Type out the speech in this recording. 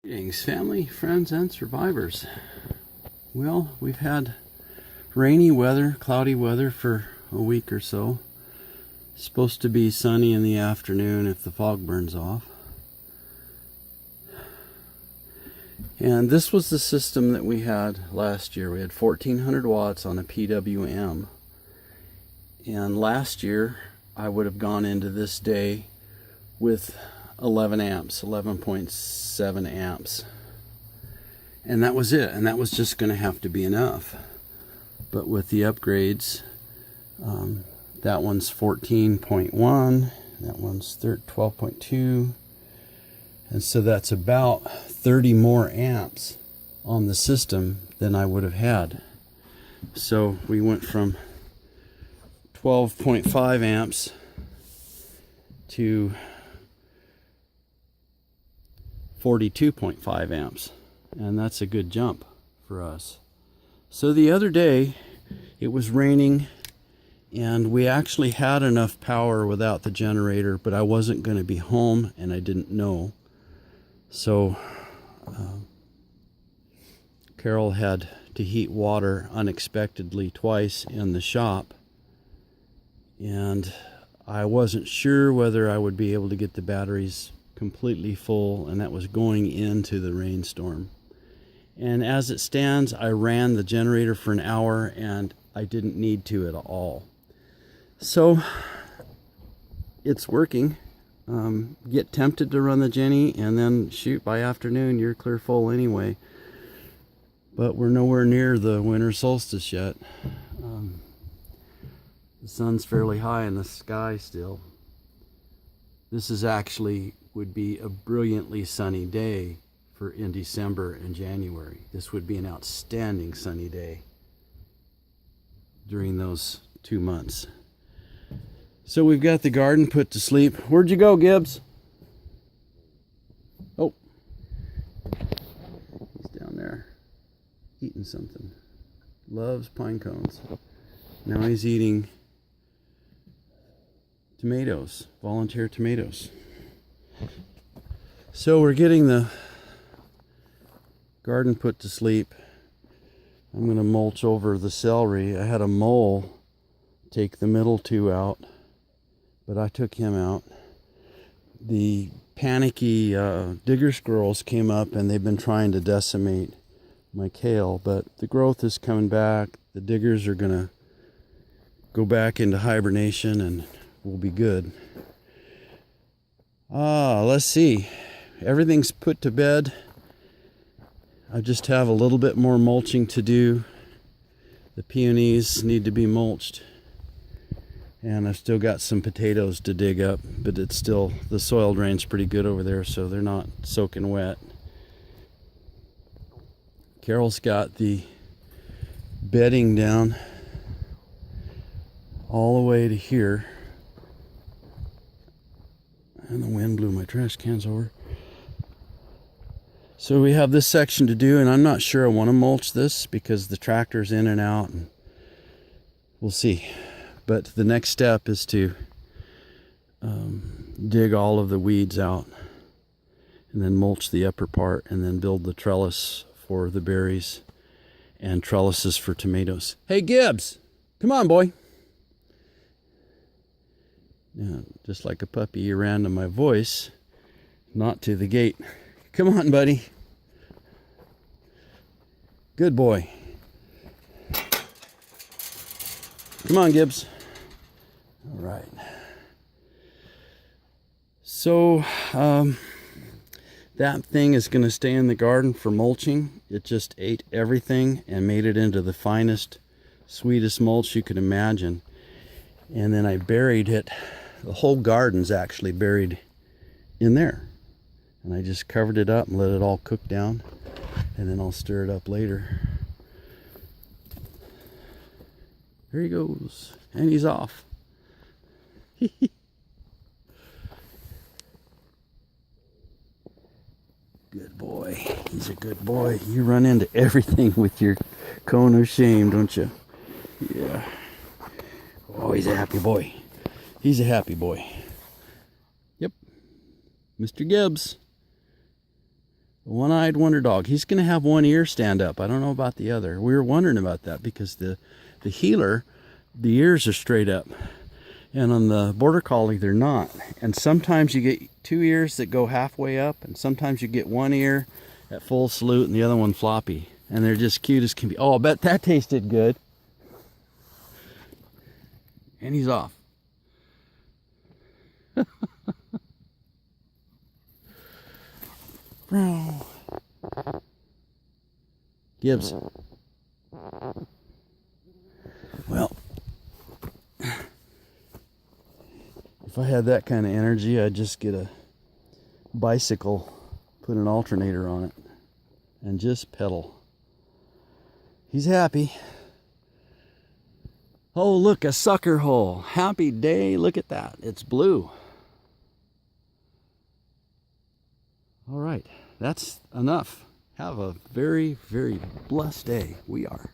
Greetings, family, friends, and survivors. Well, we've had rainy weather, cloudy weather for a week or so. It's supposed to be sunny in the afternoon if the fog burns off. And this was the system that we had last year. We had 1400 watts on a PWM. And last year, I would have gone into this day with 11 amps, 11.7 amps. And that was it. And that was just going to have to be enough. But with the upgrades, that one's 14.1, that one's 12.2. And so that's about 30 more amps on the system than I would have had. So we went from 12.5 amps to 42.5 amps, and that's a good jump for us. So the other day it was raining and we actually had enough power without the generator, but I wasn't going to be home and I didn't know. So Carol had to heat water unexpectedly twice in the shop, and I wasn't sure whether I would be able to get the batteries completely full, and that was going into the rainstorm. And as it stands, I ran the generator for an hour and I didn't need to at all. So it's working. Get tempted to run the Jenny and then shoot, by afternoon you're clear full anyway. But we're nowhere near the winter solstice yet. The sun's fairly high in the sky still. This is actually would be a brilliantly sunny day in December and January. This would be an outstanding sunny day during those 2 months. So we've got the garden put to sleep. Where'd you go, Gibbs? Oh, he's down there eating something. Loves pine cones. Now he's eating tomatoes, volunteer tomatoes. So we're getting the garden put to sleep. I'm going to mulch over the celery. I had a mole take the middle two out, but I took him out. The panicky digger squirrels came up and they've been trying to decimate my kale, but the growth is coming back. The diggers are going to go back into hibernation and we'll be good. Let's see. Everything's put to bed. I just have a little bit more mulching to do. The peonies need to be mulched. And I've still got some potatoes to dig up, but it's still, the soil drain's pretty good over there, so they're not soaking wet. Carol's got the bedding down all the way to here. And the wind blew my trash cans over. So we have this section to do, and I'm not sure I want to mulch this because the tractor's in and out, and we'll see. But the next step is to dig all of the weeds out and then mulch the upper part and then build the trellis for the berries and trellises for tomatoes. Hey, Gibbs, come on, boy. Yeah, just like a puppy, he ran to my voice, not to the gate. Come on, buddy. Good boy. Come on, Gibbs. All right. So, that thing is going to stay in the garden for mulching. It just ate everything and made it into the finest, sweetest mulch you could imagine. And then I buried it. The whole garden's actually buried in there. And I just covered it up and let it all cook down. And then I'll stir it up later. There he goes. And he's off. Good boy. He's a good boy. You run into everything with your cone of shame, don't you? Yeah. Oh, he's a happy boy. He's a happy boy. Yep. Mr. Gibbs. One-eyed wonder dog. He's going to have one ear stand up. I don't know about the other. We were wondering about that because the healer, the ears are straight up. And on the border collie, they're not. And sometimes you get two ears that go halfway up, and sometimes you get one ear at full salute and the other one floppy. And they're just cute as can be. Oh, I bet that tasted good. And he's off. Gibbs. Well, if I had that kind of energy, I'd just get a bicycle, put an alternator on it, and just pedal. He's happy. Oh, look, a sucker hole. Happy day. Look at that. It's blue. All right, that's enough. Have a very, very blessed day. We are.